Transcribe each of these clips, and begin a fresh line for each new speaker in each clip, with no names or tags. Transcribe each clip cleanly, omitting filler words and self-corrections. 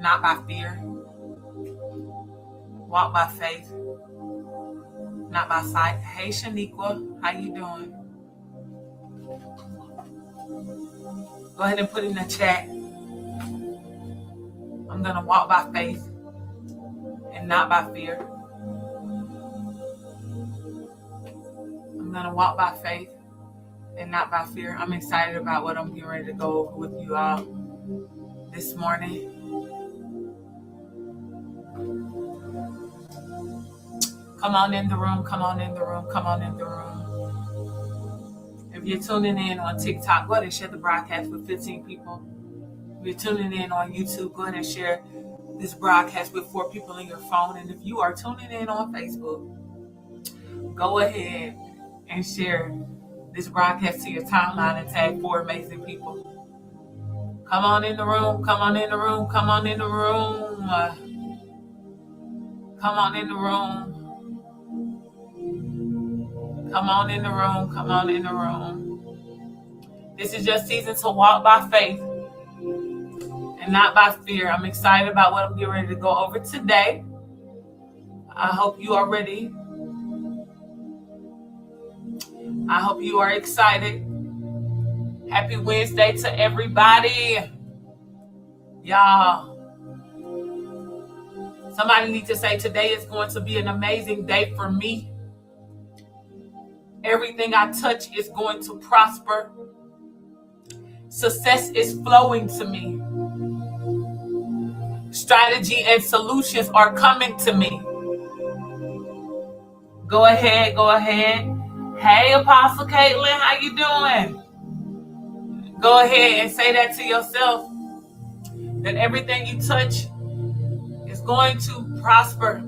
not by fear. Walk by faith, not by sight. Hey, Shaniqua, how you doing? Go ahead and put in the chat. I'm going to walk by faith and not by fear. I'm going to walk by faith and not by fear. I'm excited about what I'm getting ready to go over with you all this morning. Come on in the room, come on in the room, come on in the room. If you're tuning in on TikTok, go ahead and share the broadcast with 15 people. If you're tuning in on YouTube, go ahead and share this broadcast with 4 people on your phone. And if you are tuning in on Facebook, go ahead and share this broadcast to your timeline and tag 4 amazing people. Come on in the room, come on in the room, come on in the room. Come on in the room. Come on in the room. Come on in the room. This is your season to walk by faith and not by fear. I'm excited about what I'm getting ready to go over today. I hope you are ready. I hope you are excited. Happy Wednesday to everybody. Y'all. Somebody needs to say today is going to be an amazing day for me. Everything I touch is going to prosper. Success is flowing to me. Strategy and solutions are coming to me. Go ahead, go ahead. Hey, Apostle Caitlin, how you doing? Go ahead and say that to yourself. That everything you touch is going to prosper.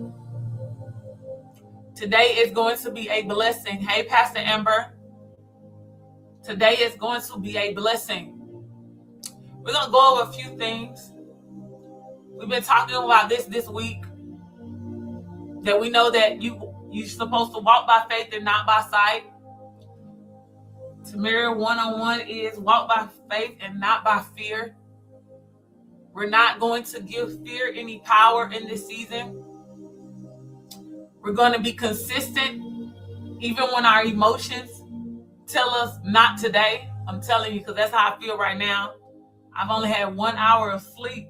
Today is going to be a blessing. Hey, Pastor Amber. Today is going to be a blessing. We're going to go over a few things. We've been talking about this week. That we know that you're supposed to walk by faith and not by sight. Tamara 101 is walk by faith and not by fear. We're not going to give fear any power in this season. We're going to be consistent even when our emotions tell us not today. I'm telling you, because that's how I feel right now. I've only had 1 hour of sleep.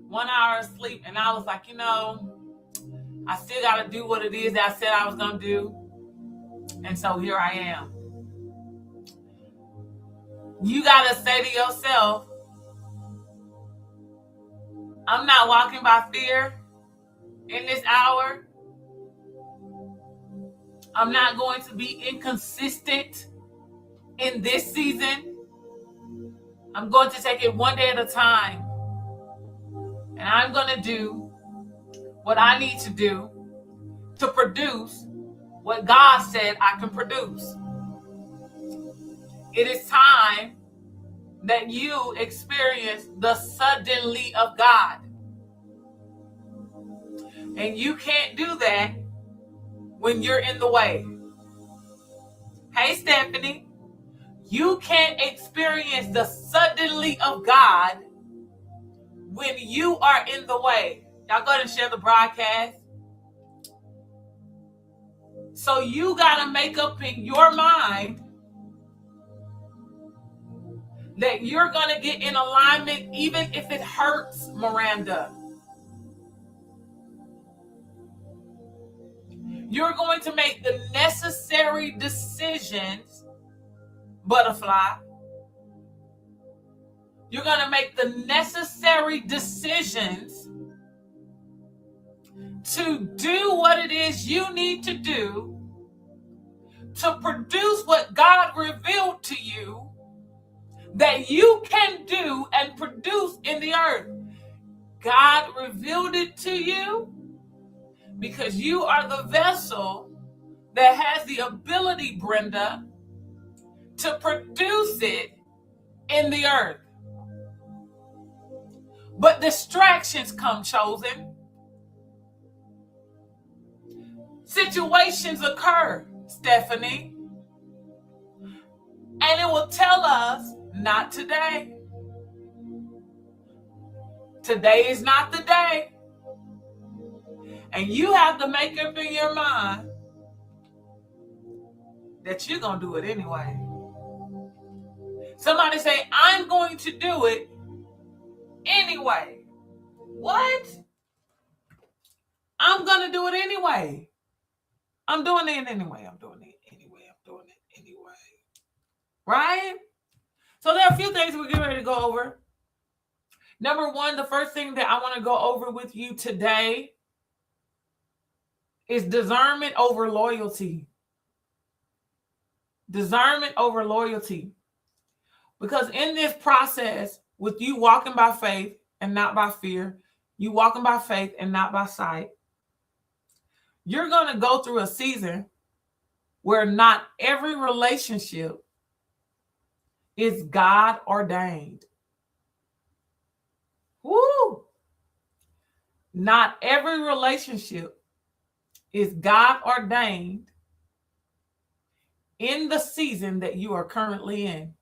1 hour of sleep. And I was like, I still got to do what it is that I said I was going to do. And so here I am. You got to say to yourself, I'm not walking by fear in this hour. I'm not going to be inconsistent in this season. I'm going to take it one day at a time. And I'm going to do what I need to do to produce what God said I can produce. It is time that you experience the suddenly of God. And you can't do that when you're in the way. Hey, Stephanie, you can't experience the suddenly of God when you are in the way. Y'all go ahead and share the broadcast. So you got to make up in your mind that you're going to get in alignment even if it hurts, Miranda. You're going to make the necessary decisions, Butterfly. You're going to make the necessary decisions to do what it is you need to do to produce what God revealed to you that you can do and produce in the earth. God revealed it to you because you are the vessel that has the ability, Brenda, to produce it in the earth. But distractions come, chosen. Situations occur, Stephanie. And it will tell us, not today. Today is not the day. And you have to make up in your mind that you're going to do it anyway. Somebody say, I'm going to do it anyway. What? I'm going to do it anyway. I'm doing it anyway. I'm doing it anyway. I'm doing it anyway. Right? So there are a few things we're getting ready to go over. Number one, the first thing that I want to go over with you today is discernment over loyalty. Discernment over loyalty. Because in this process, with you walking by faith and not by fear, you walking by faith and not by sight, you're going to go through a season where not every relationship is God ordained. Woo! Not every relationship is God ordained in the season that you are currently in.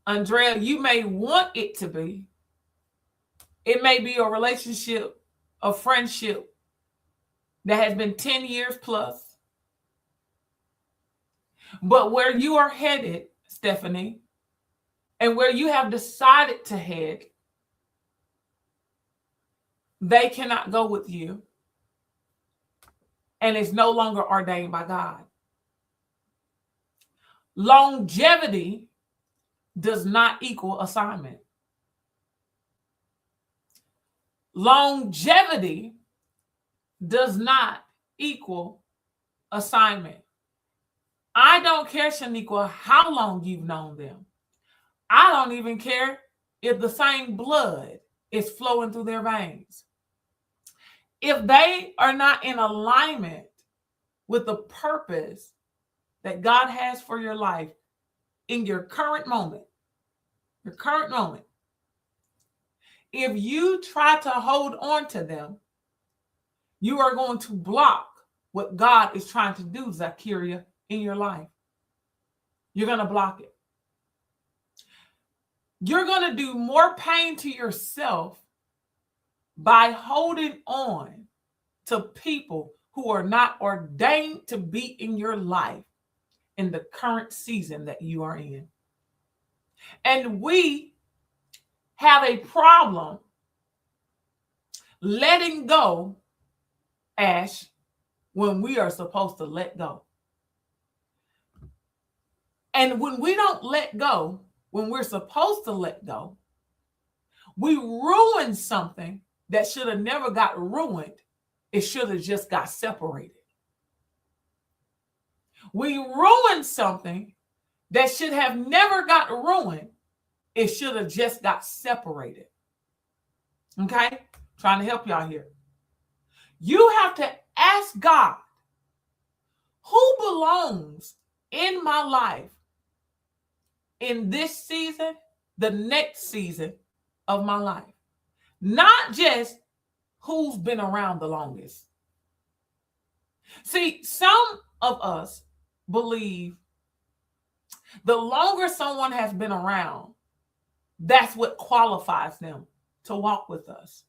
Andrea, you may want it to be. It may be a relationship, a friendship that has been 10 years plus. But where you are headed, Stephanie, and where you have decided to head, they cannot go with you. And it's no longer ordained by God. Longevity does not equal assignment. Longevity does not equal assignment. I don't care, Shaniqua, how long you've known them. I don't even care if the same blood is flowing through their veins. If they are not in alignment with the purpose that God has for your life in your current moment, if you try to hold on to them, you are going to block what God is trying to do, Zakiria, in your life. You're going to block it. You're going to do more pain to yourself by holding on to people who are not ordained to be in your life in the current season that you are in. And we have a problem letting go, Ash, when we are supposed to let go. And when we don't let go, when we're supposed to let go, we ruin something that should have never got ruined. It should have just got separated. We ruin something that should have never got ruined. It should have just got separated. Okay? Trying to help y'all here. You have to ask God, who belongs in my life in this season, the next season of my life? Not just who's been around the longest. See, some of us believe the longer someone has been around, that's what qualifies them to walk with us.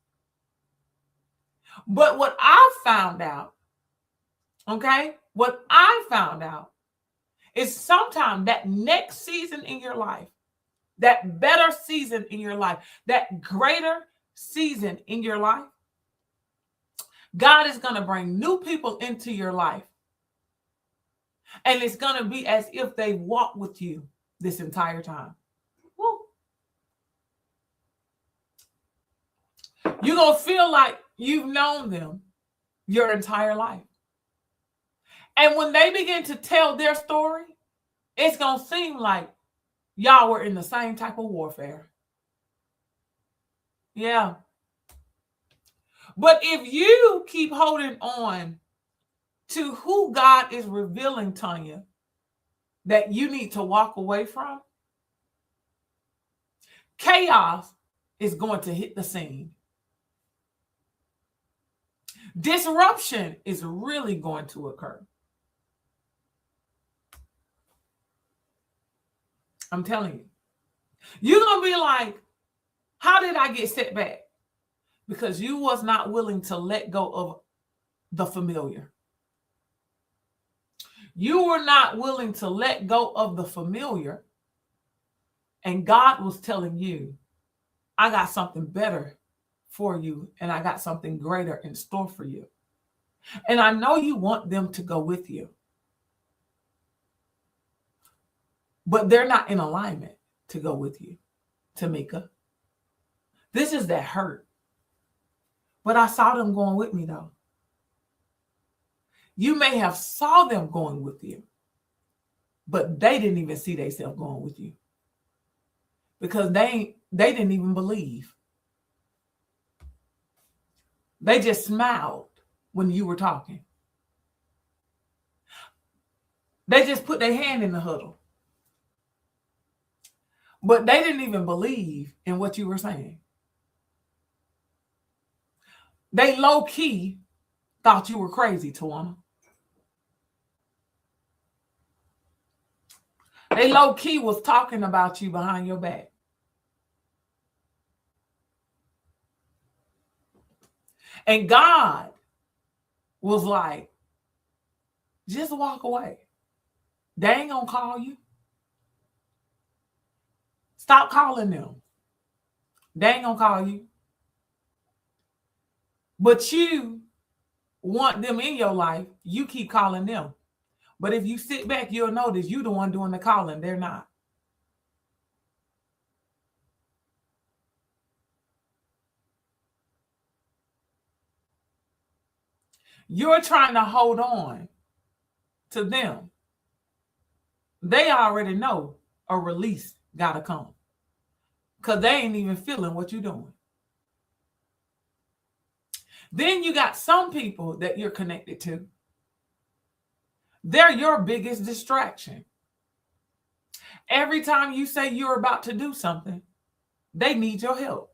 But what I found out, is sometimes that next season in your life, that better season in your life, that greater season in your life, God is going to bring new people into your life. And it's going to be as if they walk with you this entire time. Woo. You're going to feel like you've known them your entire life. And when they begin to tell their story, it's going to seem like y'all were in the same type of warfare. Yeah. But if you keep holding on to who God is revealing, Tanya, that you need to walk away from, chaos is going to hit the scene. Disruption is really going to occur. I'm telling you. You're going to be like, How did I get set back? Because you was not willing to let go of the familiar. You were not willing to let go of the familiar. And God was telling you, I got something better for you, and I got something greater in store for you. And I know you want them to go with you, but they're not in alignment to go with you, Tamika. This is that hurt. But I saw them going with me, though. You may have saw them going with you, but they didn't even see themselves going with you because they didn't even believe. They just smiled when you were talking. They just put their hand in the huddle. But they didn't even believe in what you were saying. They low-key thought you were crazy, Tawana. They low-key was talking about you behind your back. And God was like, just walk away. They ain't gonna call you. Stop calling them. They ain't gonna call you. But you want them in your life, you keep calling them. But if you sit back, you'll notice you're the one doing the calling. They're not. You're trying to hold on to them. They already know a release got to come because they ain't even feeling what you're doing. Then you got some people that you're connected to. They're your biggest distraction. Every time you say you're about to do something, they need your help.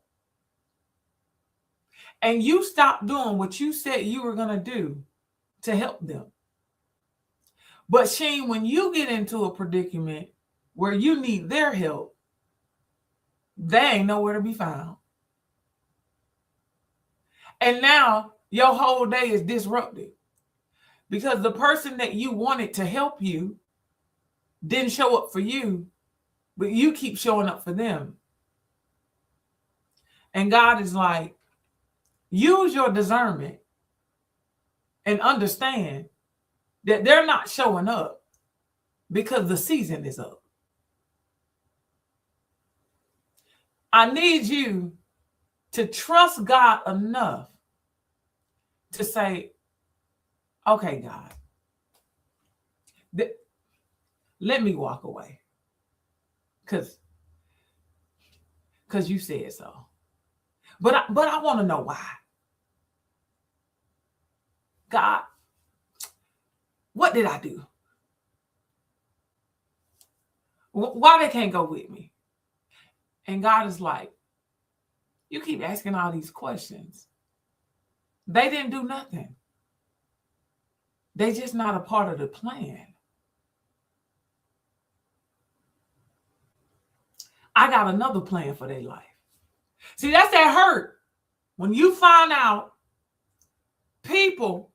And you stop doing what you said you were going to do to help them. But Shane, when you get into a predicament where you need their help, they ain't nowhere to be found. And now your whole day is disrupted because the person that you wanted to help you didn't show up for you, but you keep showing up for them. And God is like, use your discernment and understand that they're not showing up because the season is up. I need you to trust God enough to say, okay, God, let me walk away because you said so. But I want to know why. God, what did I do? Why they can't go with me? And God is like, you keep asking all these questions. They didn't do nothing. They just not a part of the plan. I got another plan for their life. See, that's that hurt. When you find out people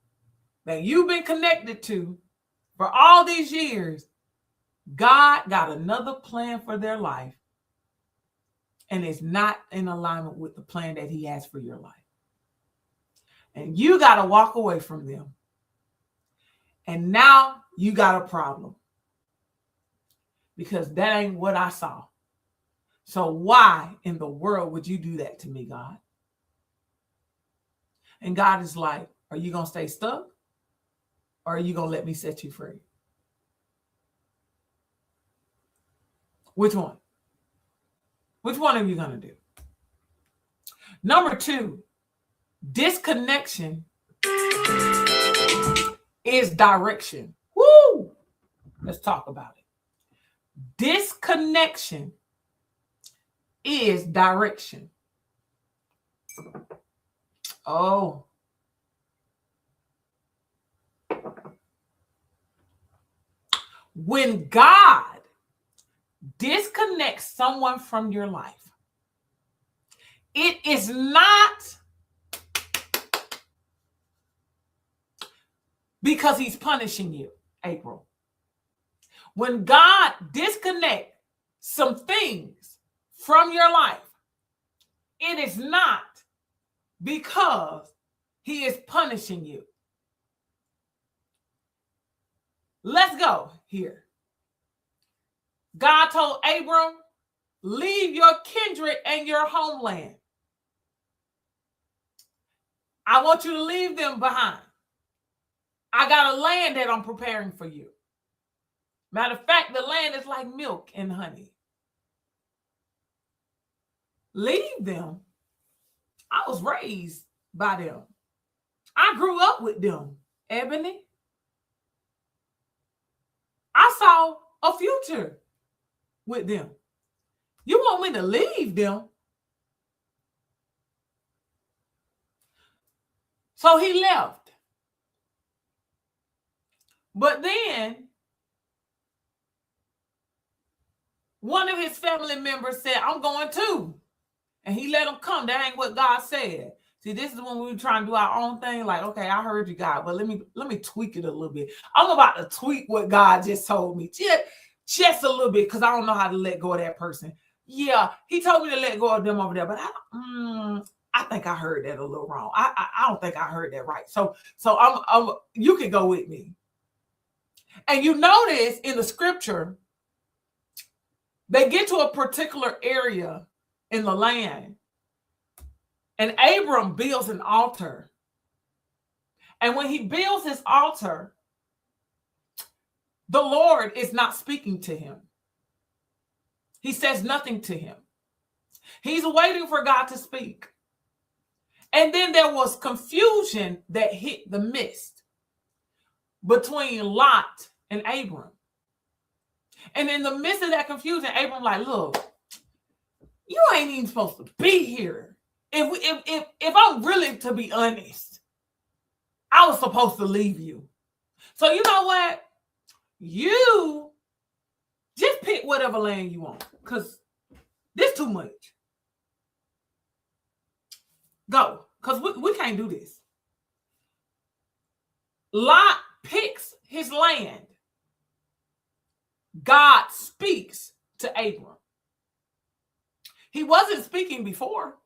that you've been connected to for all these years, God got another plan for their life. And it's not in alignment with the plan that he has for your life. And you got to walk away from them. And now you got a problem. Because that ain't what I saw. So why in the world would you do that to me, God? And God is like, are you going to stay stuck? Or are you going to let me set you free? Which one? Which one are you going to do? Number 2, disconnection is direction. Woo! Let's talk about it. Disconnection is direction. Oh. When God disconnects someone from your life, It is not because he's punishing you, April. When God disconnects some things from your life, it is not because he is punishing you. Let's go here. God told Abram, leave your kindred and your homeland. I want you to leave them behind. I got a land that I'm preparing for you. Matter of fact, the land is like milk and honey. Leave them. I was raised by them. I grew up with them, Ebony. I saw a future with them. You want me to leave them? So he left. But then one of his family members said, I'm going too. And he let him come. That ain't what God said. See, this is when we were trying to do our own thing. Like, okay, I heard you, God, but let me tweak it a little bit. I'm about to tweak what God just told me. Just a little bit, because I don't know how to let go of that person. Yeah, he told me to let go of them over there, but I think I heard that a little wrong. I don't think I heard that right. So I'm you can go with me. And you notice in the scripture, they get to a particular area in the land, and Abram builds an altar. And when he builds his altar, the Lord is not speaking to him. He says nothing to him. He's waiting for God to speak. And then there was confusion that hit the midst between Lot and Abram. And in the midst of that confusion, Abram like, look, you ain't even supposed to be here. If I'm really to be honest, I was supposed to leave you. So you know what? You just pick whatever land you want, because this too much. Go, because we can't do this. Lot picks his land. God speaks to Abram. He wasn't speaking before.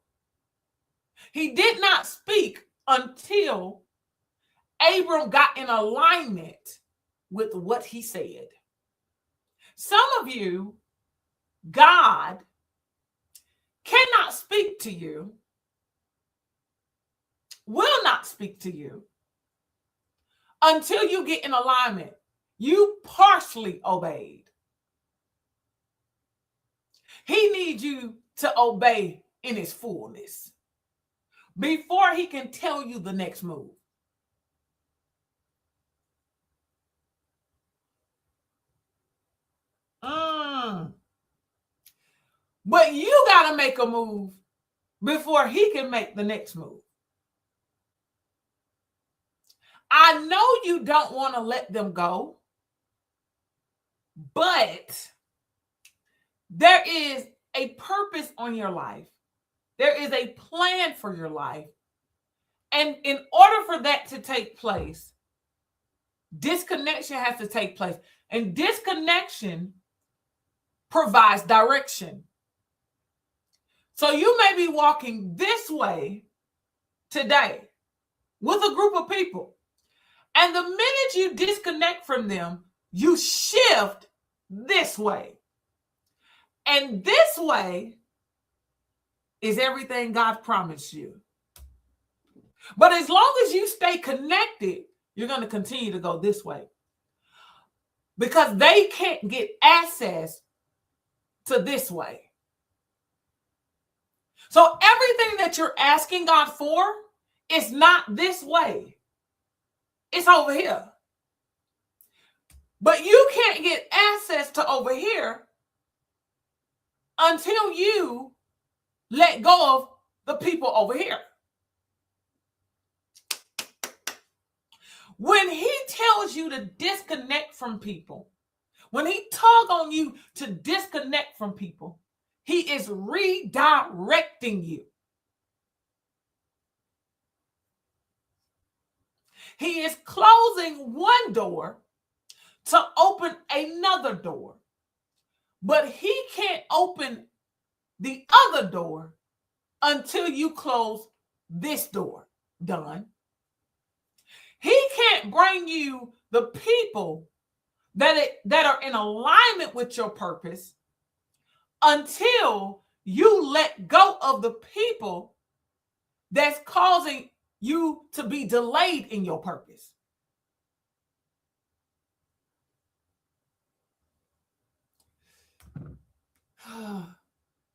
He did not speak until Abram got in alignment with what he said. Some of you, God cannot speak to you, will not speak to you until you get in alignment. You partially obeyed. He needs you to obey in his fullness before he can tell you the next move. But you got to make a move before he can make the next move. I know you don't want to let them go, but there is a purpose on your life. There is a plan for your life. And in order for that to take place, disconnection has to take place. And disconnection provides direction. So you may be walking this way today with a group of people. And the minute you disconnect from them, you shift this way. And this way is everything God promised you. But as long as you stay connected, you're going to continue to go this way. Because they can't get access to this way. So everything that you're asking God for is not this way. It's over here. But you can't get access to over here until you let go of the people over here. When he tells you to disconnect from people, when he tugs on you to disconnect from people, he is redirecting you. He is closing one door to open another door. But he can't open the other door until you close this door. Done. He can't bring you the people that are in alignment with your purpose until you let go of the people that's causing you to be delayed in your purpose.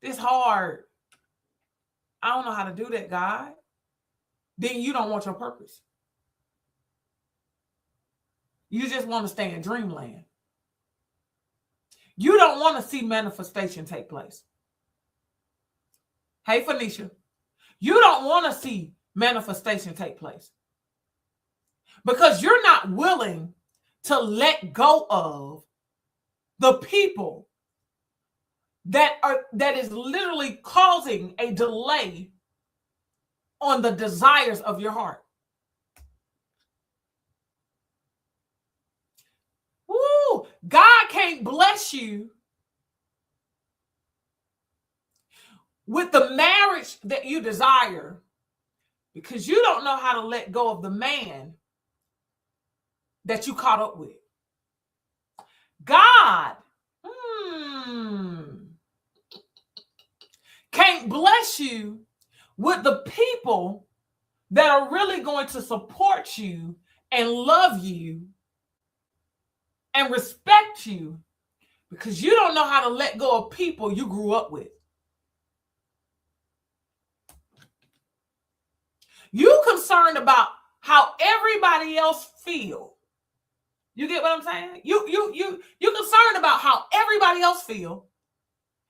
It's hard. I don't know how to do that, God. Then you don't want your purpose. You just want to stay in dreamland. You don't want to see manifestation take place. Hey, Phoenicia, you don't want to see manifestation take place because you're not willing to let go of the people that is literally causing a delay on the desires of your heart. Woo! God can't bless you with the marriage that you desire because you don't know how to let go of the man that you caught up with. God can't bless you with the people that are really going to support you and love you and respect you because you don't know how to let go of people you grew up with. You concerned about how everybody else feel. You get what I'm saying? You concerned about how everybody else feel,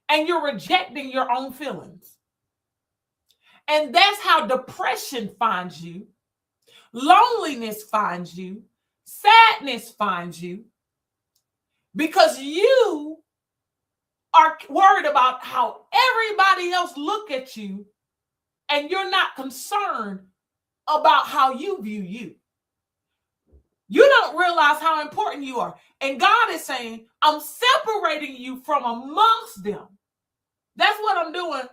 and you're rejecting your own feelings. And that's how depression finds you, loneliness finds you, sadness finds you, because you are worried about how everybody else look at you, and you're not concerned about how you view you. You don't realize how important you are. And God is saying, I'm separating you from amongst them. That's what I'm doing.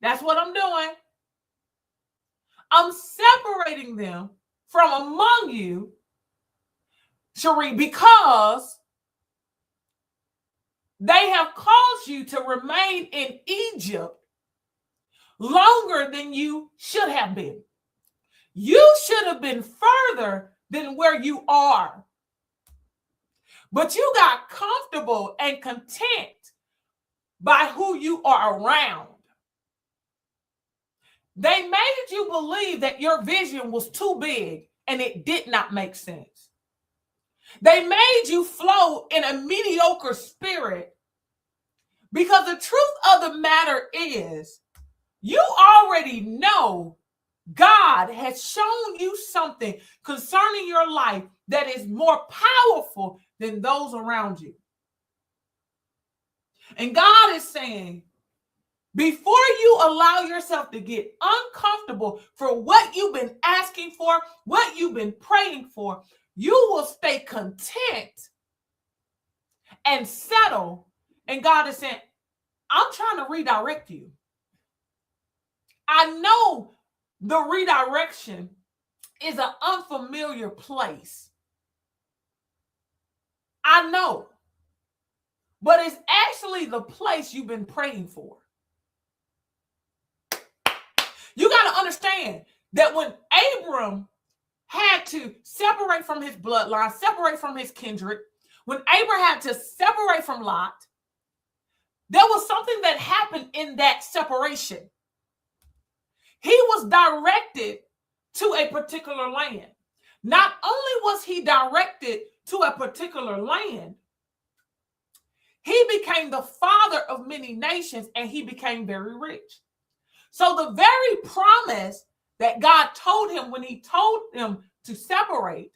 That's what I'm doing. I'm separating them from among you, Cherie, because they have caused you to remain in Egypt longer than you should have been. You should have been further than where you are. But you got comfortable and content by who you are around. They made you believe that your vision was too big and it did not make sense. They made you flow in a mediocre spirit because the truth of the matter is you already know God has shown you something concerning your life that is more powerful than those around you. And God is saying, before you allow yourself to get uncomfortable for what you've been asking for, what you've been praying for, you will stay content and settle. And God is saying, I'm trying to redirect you. I know the redirection is an unfamiliar place. I know. But it's actually the place you've been praying for. You got to understand that when Abram had to separate from his bloodline, separate from his kindred, when Abram had to separate from Lot, there was something that happened in that separation. He was directed to a particular land. Not only was he directed to a particular land, he became the father of many nations and he became very rich. So the very promise that God told him when he told him to separate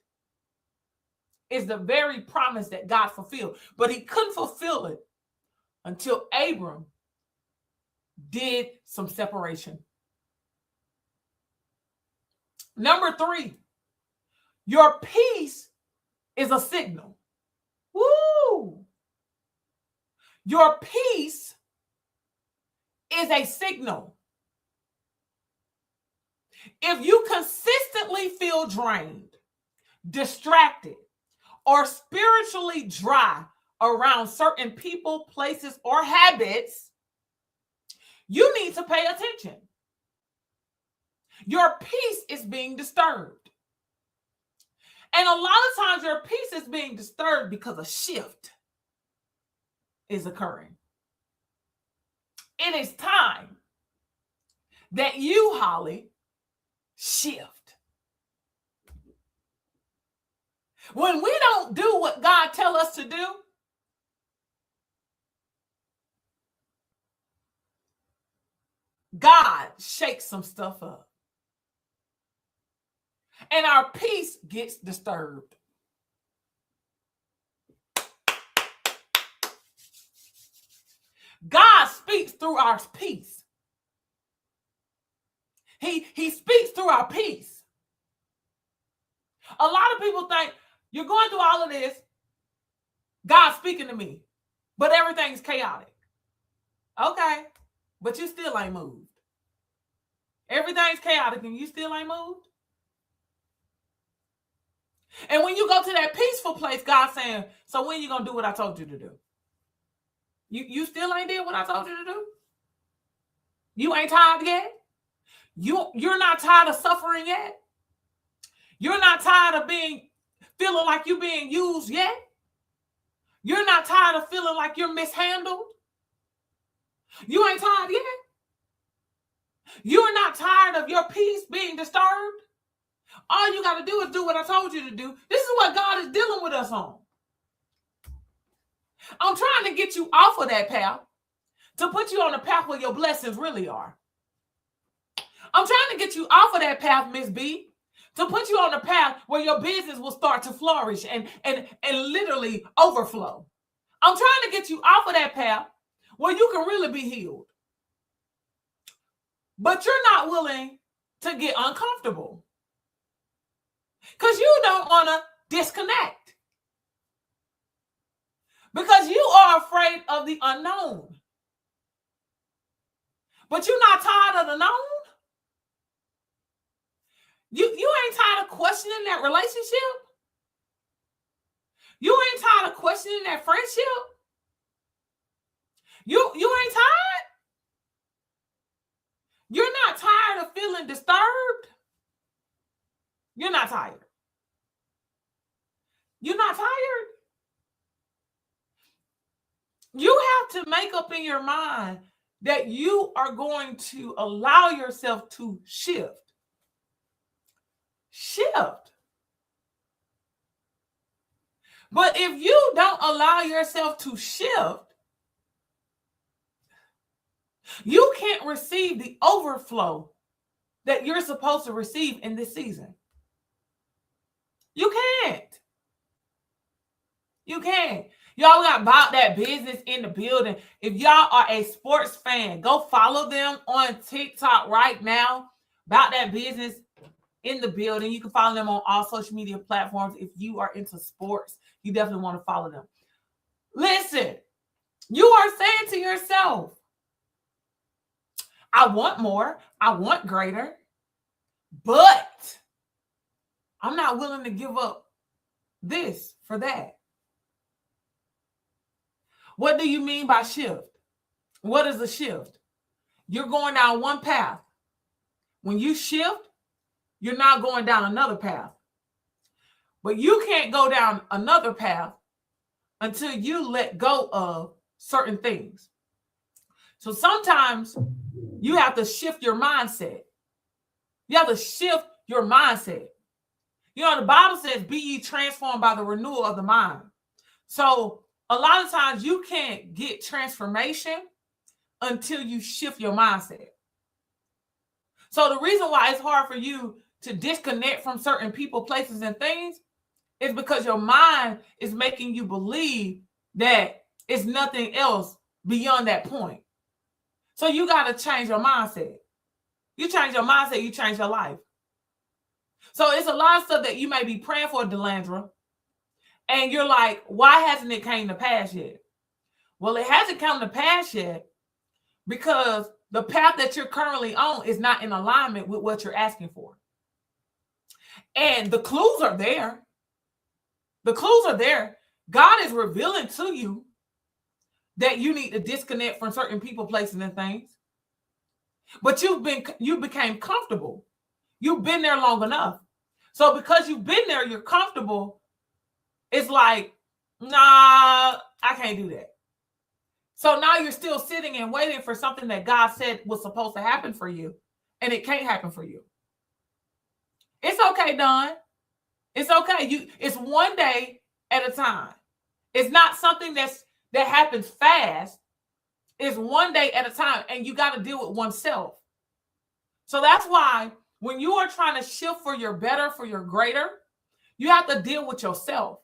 is the very promise that God fulfilled. But he couldn't fulfill it until Abram did some separation. Number 3, Your peace is a signal. Woo! Your peace is a signal. If you consistently feel drained, distracted, or spiritually dry around certain people, places, or habits, you need to pay attention. Your peace is being disturbed. And a lot of times your peace is being disturbed because a shift is occurring. It is time that you, Holly, shift. When we don't do what God tells us to do, God shakes some stuff up. And our peace gets disturbed. God speaks through our peace. He speaks through our peace. A lot of people think you're going through all of this, God's speaking to me, but everything's chaotic. Okay, but you still ain't moved. Everything's chaotic and you still ain't moved. And when you go to that peaceful place, God's saying, so when you going to do what I told you to do? You still ain't did what I told you to do? You ain't tired yet? You're not tired of suffering yet? You're not tired of feeling like you're being used yet? You're not tired of feeling like you're mishandled? You ain't tired yet? You're not tired of your peace being disturbed? All you got to do is do what I told you to do. This is what God is dealing with us on. I'm trying to get you off of that path to put you on the path where your blessings really are. I'm trying to get you off of that path, Miss B, to put you on the path where your business will start to flourish and literally overflow. I'm trying to get you off of that path where you can really be healed. But you're not willing to get uncomfortable because you don't want to disconnect. Because you are afraid of the unknown. But you're not tired of the known. You ain't tired of questioning that relationship. You ain't tired of questioning that friendship. You ain't tired. You're not tired of feeling disturbed. You're not tired. You're not tired. You have to make up in your mind that you are going to allow yourself to shift. Shift. But if you don't allow yourself to shift, you can't receive the overflow that you're supposed to receive in this season. You can't. You can't. Y'all got About That Business in the building. If y'all are a sports fan, go follow them on TikTok right now. About That Business in the building. You can follow them on all social media platforms. If you are into sports, you definitely want to follow them. Listen, you are saying to yourself, I want more. I want greater. But I'm not willing to give up this for that. What do you mean by shift? What is a shift? You're going down one path. When you shift, you're not going down another path. But you can't go down another path until you let go of certain things. So sometimes you have to shift your mindset. You have to shift your mindset. You know, the Bible says, be ye transformed by the renewal of the mind. So a lot of times you can't get transformation until you shift your mindset. So the reason why it's hard for you to disconnect from certain people, places, and things is because your mind is making you believe that it's nothing else beyond that point. So you got to change your mindset. You change your mindset, you change your life. So it's a lot of stuff that you may be praying for, Delandra, and you're like, why hasn't it came to pass yet? Well, it hasn't come to pass yet because the path that you're currently on is not in alignment with what you're asking for. And the clues are there. The clues are there. God is revealing to you that you need to disconnect from certain people, places, and things. But you became comfortable. You've been there long enough. So because you've been there, you're comfortable. It's like, nah, I can't do that. So now you're still sitting and waiting for something that God said was supposed to happen for you, and it can't happen for you. It's okay, Don. It's okay. It's one day at a time. It's not something that happens fast. It's one day at a time, and you got to deal with oneself. So that's why when you are trying to shift for your better, for your greater, you have to deal with yourself,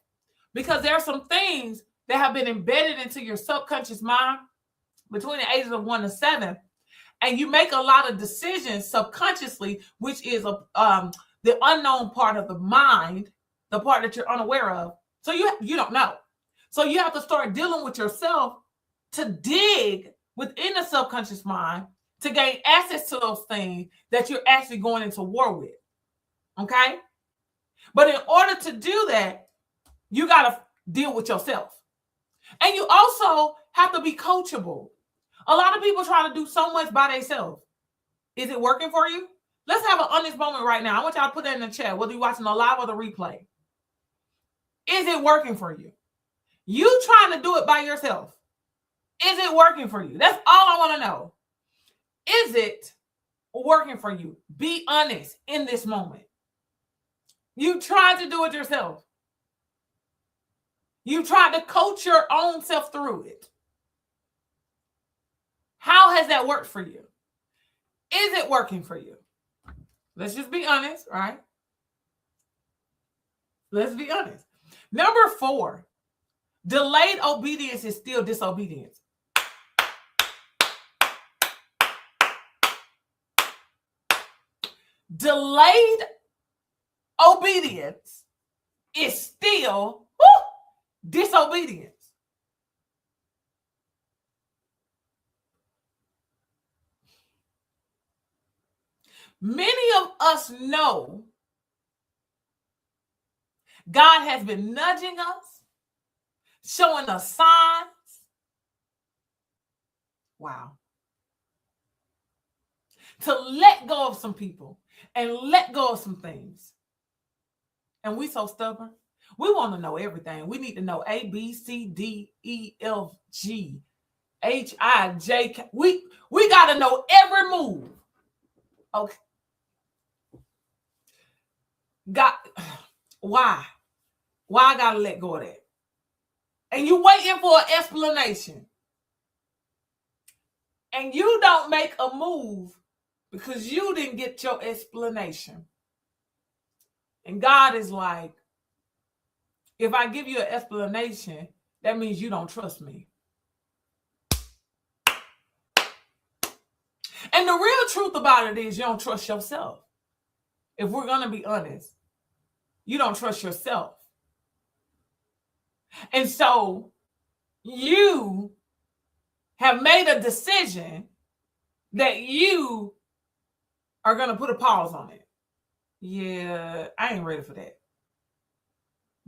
because there are some things that have been embedded into your subconscious mind between the ages of 1 to 7, and you make a lot of decisions subconsciously, which is the unknown part of the mind, the part that you're unaware of. So you don't know. So you have to start dealing with yourself to dig within the subconscious mind to gain access to those things that you're actually going into war with. Okay? But in order to do that, you got to deal with yourself. And you also have to be coachable. A lot of people try to do so much by themselves. Is it working for you? Let's have an honest moment right now. I want y'all to put that in the chat, whether you're watching the live or the replay. Is it working for you? You trying to do it by yourself. Is it working for you? That's all I want to know. Is it working for you? Be honest in this moment. You tried to do it yourself. You tried to coach your own self through it. How has that worked for you? Is it working for you? Let's just be honest, right? Let's be honest. Number 4, delayed obedience is still disobedience. Delayed obedience is still disobedience. Many of us know God has been nudging us, showing us signs. Wow. To let go of some people and let go of some things. And we so stubborn. We want to know everything. We need to know A, B, C, D, E, F, G, H, I, J, K. We got to know every move. Okay. Why? Why I got to let go of that? And you waiting for an explanation. And you don't make a move because you didn't get your explanation. And God is like, if I give you an explanation, that means you don't trust me. And the real truth about it is you don't trust yourself. If we're going to be honest, you don't trust yourself. And so you have made a decision that you are going to put a pause on it. Yeah, I ain't ready for that.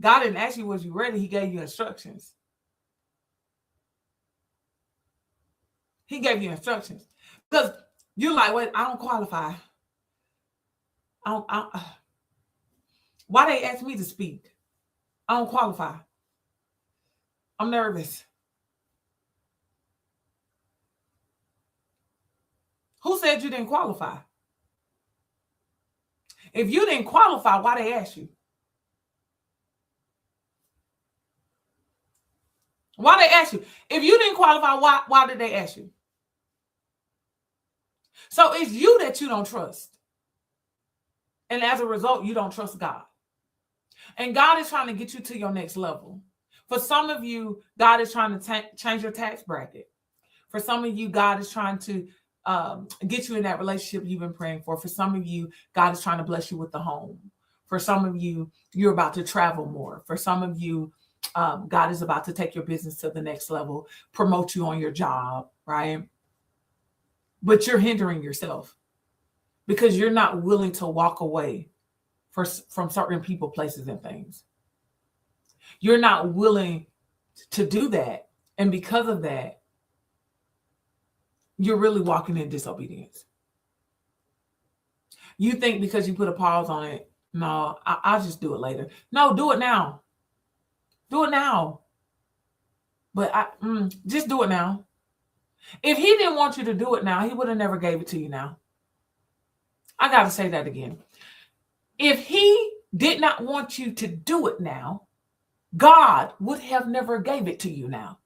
God didn't ask you, was you ready? He gave you instructions. He gave you instructions. Because you're like, wait, I don't qualify. Why they ask me to speak? I don't qualify. I'm nervous. Who said you didn't qualify? If you didn't qualify, why they ask you? Why they ask you? If you didn't qualify, why did they ask you? So it's you that you don't trust. And as a result, you don't trust God. And God is trying to get you to your next level. For some of you, God is trying to change your tax bracket. For some of you, God is trying to get you in that relationship you've been praying for. For some of you, God is trying to bless you with the home. For some of you, you're about to travel more. For some of you, God is about to take your business to the next level, promote you on your job, right? But you're hindering yourself because you're not willing to walk away from certain people, places, and things. You're not willing to do that. And because of that, you're really walking in disobedience. You think because you put a pause on it, no, I'll just do it later. No, do it now. Do it now. But just do it now. If he didn't want you to do it now, he would have never gave it to you now. I got to say that again. If he did not want you to do it now, God would have never gave it to you now.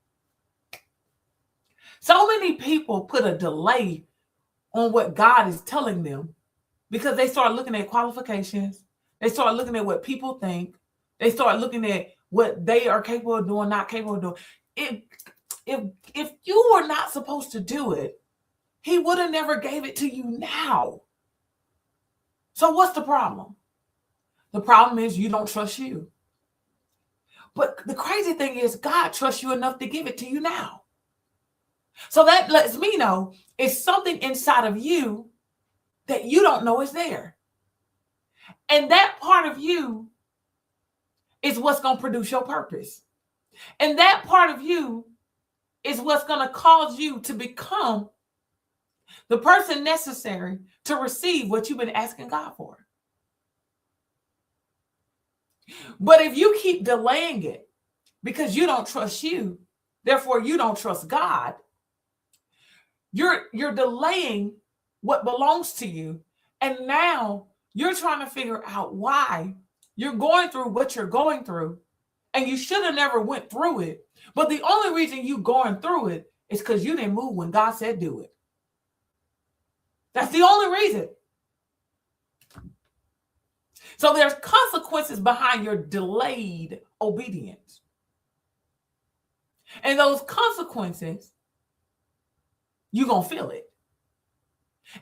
So many people put a delay on what God is telling them because they start looking at qualifications. They start looking at what people think. They start looking at what they are capable of doing, not capable of doing. If you were not supposed to do it, he would have never gave it to you now. So what's the problem? The problem is you don't trust you. But the crazy thing is God trusts you enough to give it to you now. So that lets me know it's something inside of you that you don't know is there. And that part of you is what's going to produce your purpose. And that part of you is what's going to cause you to become the person necessary to receive what you've been asking God for. But if you keep delaying it because you don't trust you, therefore you don't trust God, you're delaying what belongs to you. And now you're trying to figure out why you're going through what you're going through. And you should have never went through it. But the only reason you going through it is because you didn't move when God said do it. That's the only reason. So there's consequences behind your delayed obedience. And those consequences, you're going to feel it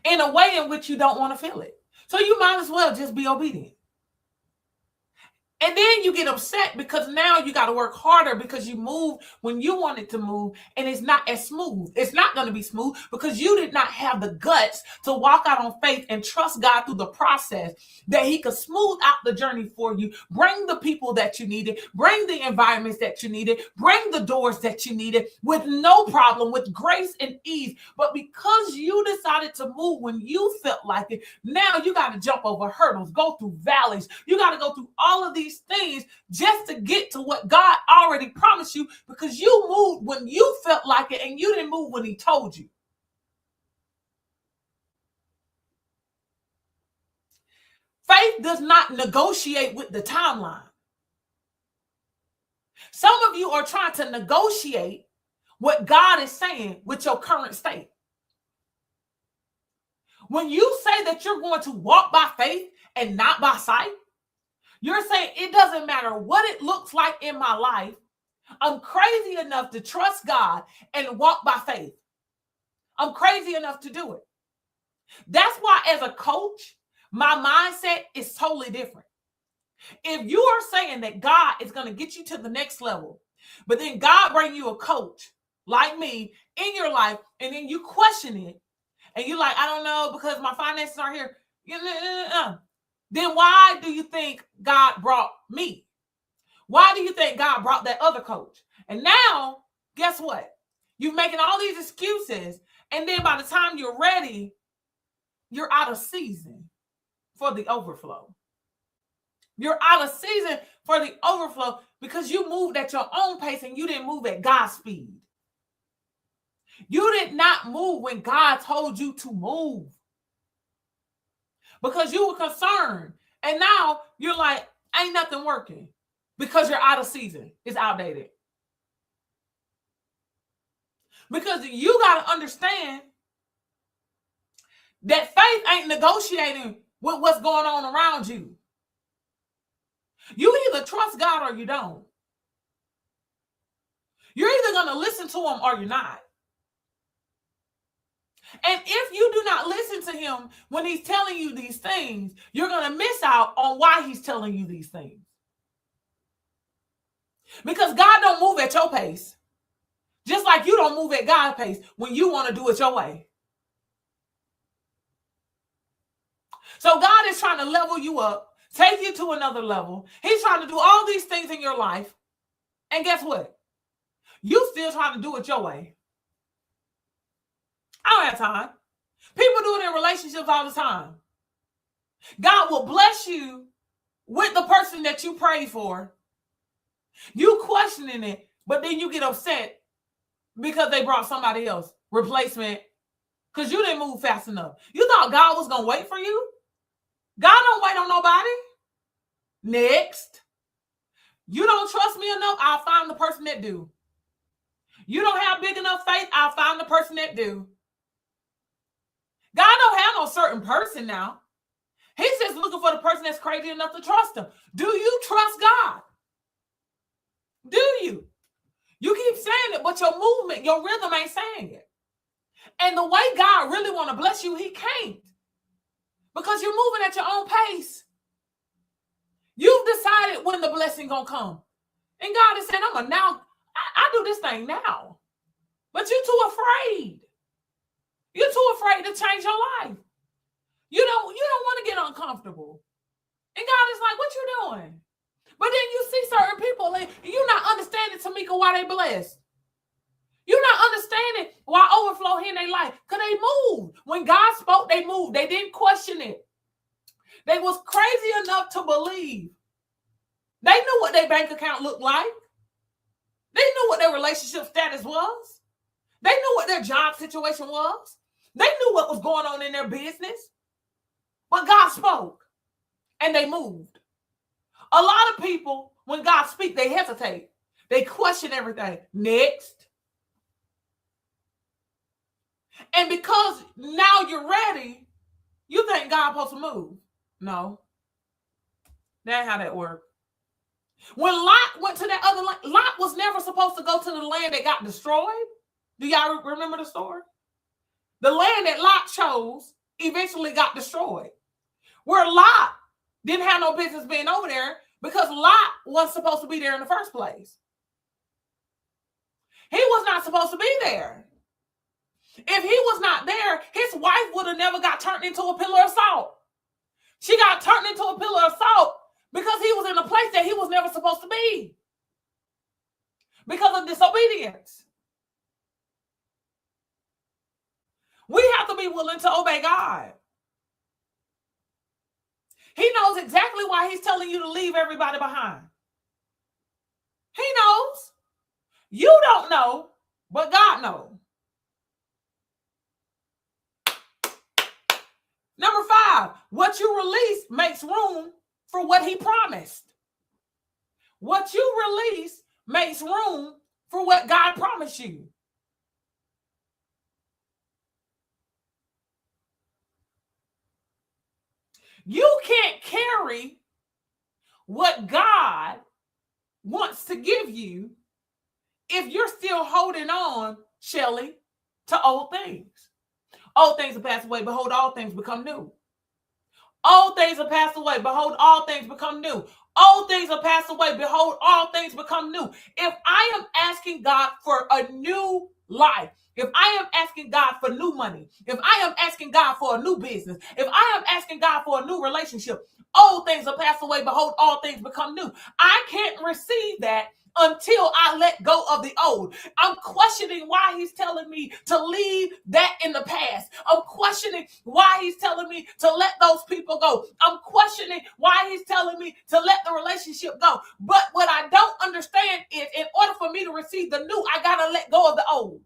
in a way in which you don't want to feel it. So you might as well just be obedient. And then you get upset because now you got to work harder because you moved when you wanted to move and it's not as smooth. It's not going to be smooth because you did not have the guts to walk out on faith and trust God through the process that he could smooth out the journey for you, bring the people that you needed, bring the environments that you needed, bring the doors that you needed with no problem, with grace and ease. But because you decided to move when you felt like it, now you got to jump over hurdles, go through valleys. You got to go through all of these things just to get to what God already promised you because you moved when you felt like it and you didn't move when he told you. Faith does not negotiate with the timeline. Some of you are trying to negotiate what God is saying with your current state. When you say that you're going to walk by faith and not by sight, you're saying it doesn't matter what it looks like in my life. I'm crazy enough to trust God and walk by faith. I'm crazy enough to do it. That's why as a coach, my mindset is totally different. If you are saying that God is going to get you to the next level, but then God bring you a coach like me in your life, and then you question it, and you're like, I don't know because my finances aren't here. Then why do you think God brought me? Why do you think God brought that other coach? And now, guess what? You're making all these excuses, and then by the time you're ready, you're out of season for the overflow. You're out of season for the overflow because you moved at your own pace and you didn't move at God's speed. You did not move when God told you to move because you were concerned. And now you're like, ain't nothing working because you're out of season. It's outdated. Because you got to understand that faith ain't negotiating with what's going on around you. You either trust God or you don't. You're either going to listen to him or you're not. And if you do not listen to him when he's telling you these things, you're going to miss out on why he's telling you these things. Because God don't move at your pace. Just like you don't move at God's pace when you want to do it your way. So God is trying to level you up, take you to another level. He's trying to do all these things in your life. And guess what? You still trying to do it your way. I don't have time. People do it in relationships all the time. God will bless you with the person that you prayed for. You questioning it, but then you get upset because they brought somebody else, replacement, because you didn't move fast enough. You thought God was going to wait for you? God don't wait on nobody. Next. You don't trust me enough? I'll find the person that do. You don't have big enough faith? I'll find the person that do. God don't have no certain person now. He's just looking for the person that's crazy enough to trust him. Do you trust God? Do you? You keep saying it, but your movement, your rhythm ain't saying it. And the way God really want to bless you, he can't. Because you're moving at your own pace. You've decided when the blessing gonna come. And God is saying, I do this thing now. But you're too afraid. You're too afraid to change your life. You don't want to get uncomfortable. And God is like, what you doing? But then you see certain people and you're not understanding, Tamika, why they blessed. You're not understanding why overflow in their life. Because they moved. When God spoke, they moved. They didn't question it. They was crazy enough to believe. They knew what their bank account looked like. They knew what their relationship status was. They knew what their job situation was. They knew what was going on in their business. But God spoke and they moved. A lot of people, when God speaks, they hesitate. They question everything. Next. And because now you're ready, you think God's supposed to move. No. That ain't how that worked. When Lot went to that other land, Lot was never supposed to go to the land that got destroyed. Do y'all remember the story? The land that Lot chose eventually got destroyed. Where Lot didn't have no business being over there because Lot wasn't supposed to be there in the first place. He was not supposed to be there. If he was not there, his wife would have never got turned into a pillar of salt. She got turned into a pillar of salt because he was in a place that he was never supposed to be. Because of disobedience. We have to be willing to obey God. He knows exactly why he's telling you to leave everybody behind. He knows. You don't know, but God knows. Number 5, what you release makes room for what he promised. What you release makes room for what God promised you. You can't carry what God wants to give you if you're still holding on, Shelley, to old things. Old things have passed away. Behold, all things become new. Old things have passed away. Behold, all things become new. Old things have passed away. Behold, all things become new. If I am asking God for a new life, if I am asking God for new money, if I am asking God for a new business, if I am asking God for a new relationship, old things have passed away. Behold, all things become new. I can't receive that until I let go of the old. I'm questioning why he's telling me to leave that in the past. I'm questioning why he's telling me to let those people go. I'm questioning why he's telling me to let the relationship go. But what I don't understand is in order for me to receive the new, I got to let go of the old.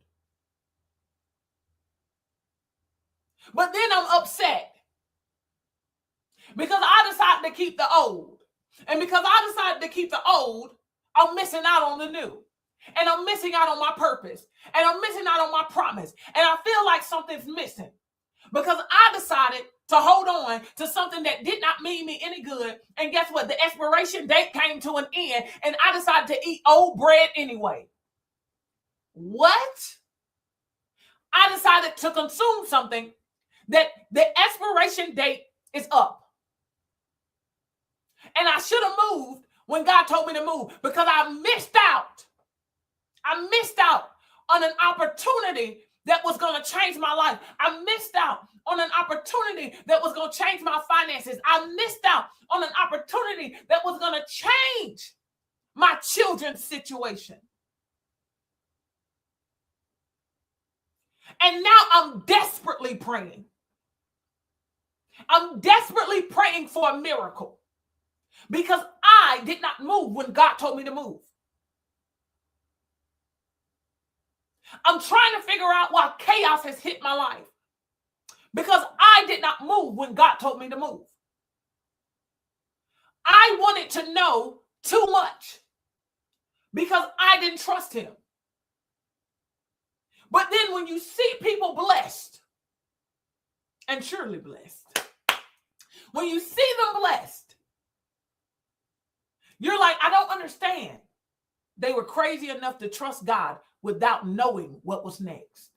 But then I'm upset because I decided to keep the old. And because I decided to keep the old, I'm missing out on the new. And I'm missing out on my purpose. And I'm missing out on my promise. And I feel like something's missing. Because I decided to hold on to something that did not mean me any good. And guess what? The expiration date came to an end. And I decided to eat old bread anyway. What? I decided to consume something that the expiration date is up. And I should have moved when God told me to move, because I missed out. I missed out on an opportunity that was going to change my life. I missed out on an opportunity that was going to change my finances. I missed out on an opportunity that was going to change my children's situation. And now I'm desperately praying. I'm desperately praying for a miracle, because I did not move when God told me to move. I'm trying to figure out why chaos has hit my life, because I did not move when God told me to move. I wanted to know too much because I didn't trust him. But then when you see people blessed, and surely blessed, when you see them blessed, you're like, I don't understand. They were crazy enough to trust God without knowing what was next.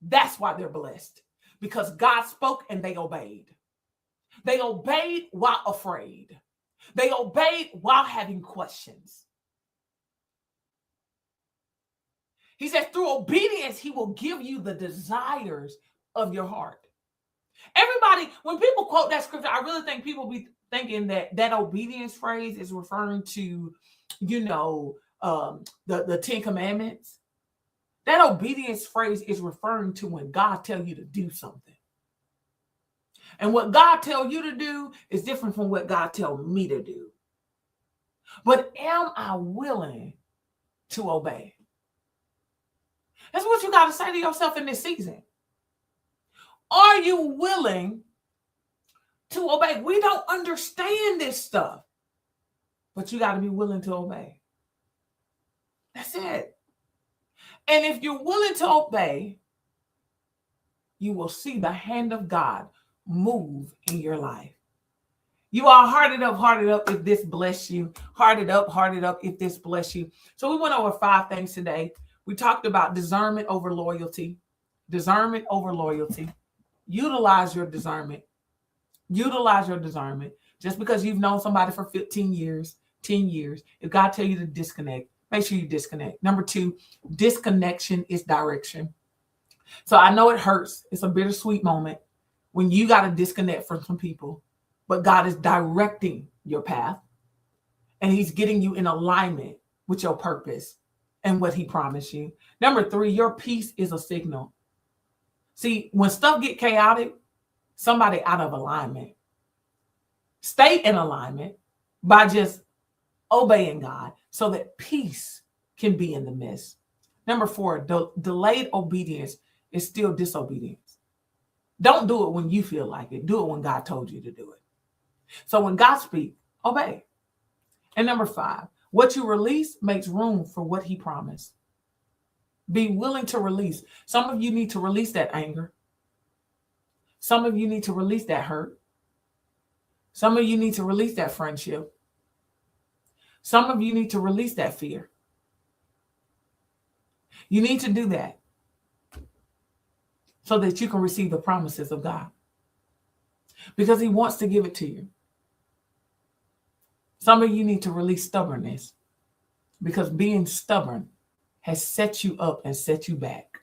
That's why they're blessed, because God spoke and they obeyed. They obeyed while afraid. They obeyed while having questions. He says, through obedience, he will give you the desires of your heart. Everybody, when people quote that scripture, I really think people be thinking that obedience phrase is referring to, the 10 Commandments. That obedience phrase is referring to when God tells you to do something. And what God tells you to do is different from what God tells me to do. But am I willing to obey? That's what you got to say to yourself in this season. Are you willing to obey? We don't understand this stuff, but you got to be willing to obey. That's it. And if you're willing to obey, you will see the hand of God move in your life. You are heart it up if this bless you. Heart it up if this bless you. So we went over 5 things today. We talked about discernment over loyalty. Discernment over loyalty. Utilize your discernment. Utilize your discernment. Just because you've known somebody for 15 years, 10 years, if God tells you to disconnect, make sure you disconnect. Number 2, disconnection is direction. So I know it hurts. It's a bittersweet moment when you got to disconnect from some people, but God is directing your path and he's getting you in alignment with your purpose and what he promised you. Number 3, your peace is a signal. See, when stuff get chaotic, somebody out of alignment. Stay in alignment by just obeying God so that peace can be in the midst. Number 4, delayed obedience is still disobedience. Don't do it when you feel like it. Do it when God told you to do it. So when God speaks, obey. And number 5, what you release makes room for what he promised. Be willing to release. Some of you need to release that anger. Some of you need to release that hurt. Some of you need to release that friendship. Some of you need to release that fear. You need to do that so that you can receive the promises of God, because he wants to give it to you. Some of you need to release stubbornness, because being stubborn has set you up and set you back.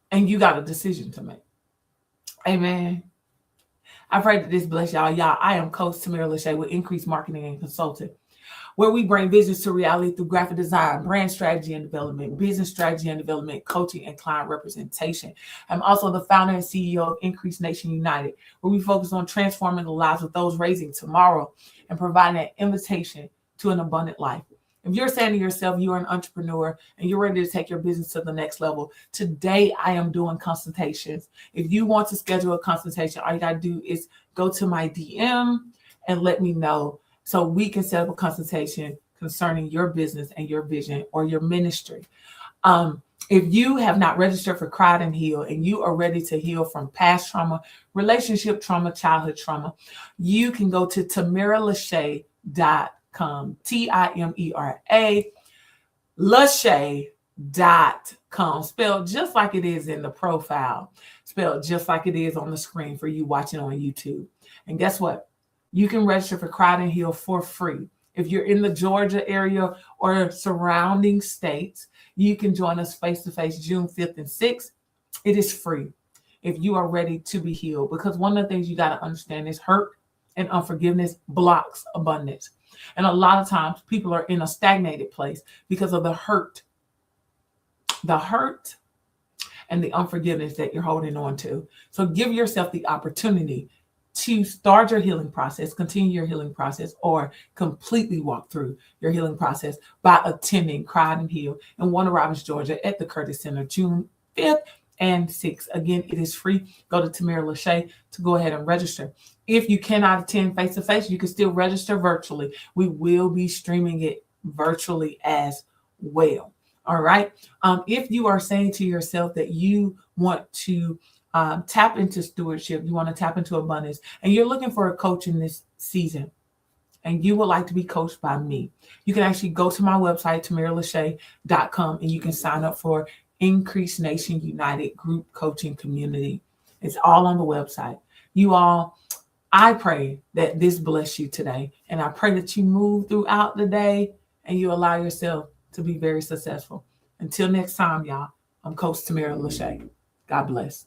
And you got a decision to make. Amen. I pray that this bless y'all. I am Coach Tamara Lachey with Increased Marketing and Consulting, where we bring business to reality through graphic design, brand strategy and development, business strategy and development, coaching, and client representation. I'm also the founder and CEO of Increased Nation United, where we focus on transforming the lives of those raising tomorrow and providing an invitation to an abundant life. If you're saying to yourself, you're an entrepreneur and you're ready to take your business to the next level, today I am doing consultations. If you want to schedule a consultation, all you got to do is go to my DM and let me know so we can set up a consultation concerning your business and your vision or your ministry. If you have not registered for Cried and Heal and you are ready to heal from past trauma, relationship trauma, childhood trauma, you can go to tamaralachey.com, TIMERA. Lachey.com, spelled just like it is in the profile, spelled just like it is on the screen for you watching on YouTube. And guess what? You can register for Crowd and Heal for free. If you're in the Georgia area or surrounding states, you can join us face to face June 5th and 6th. It is free if you are ready to be healed. Because one of the things you got to understand is hurt and unforgiveness blocks abundance. And a lot of times people are in a stagnated place because of the hurt and the unforgiveness that you're holding on to. So give yourself the opportunity to start your healing process, continue your healing process, or completely walk through your healing process by attending Crowd and Heal in Warner Robins, Georgia at the Curtis Center, June 5th and 6th. Again, it is free. Go to Tamara Lachey to go ahead and register. If you cannot attend face-to-face, you can still register virtually. We will be streaming it virtually as well. All right. If you are saying to yourself that you want to tap into stewardship, you want to tap into abundance, and you're looking for a coach in this season, and you would like to be coached by me, you can actually go to my website, tamaralachey.com, and you can sign up for Increase Nation United Group Coaching Community. It's all on the website. You all, I pray that this bless you today, and I pray that you move throughout the day and you allow yourself to be very successful. Until next time, y'all, I'm Coach Tamara Lachey. God bless.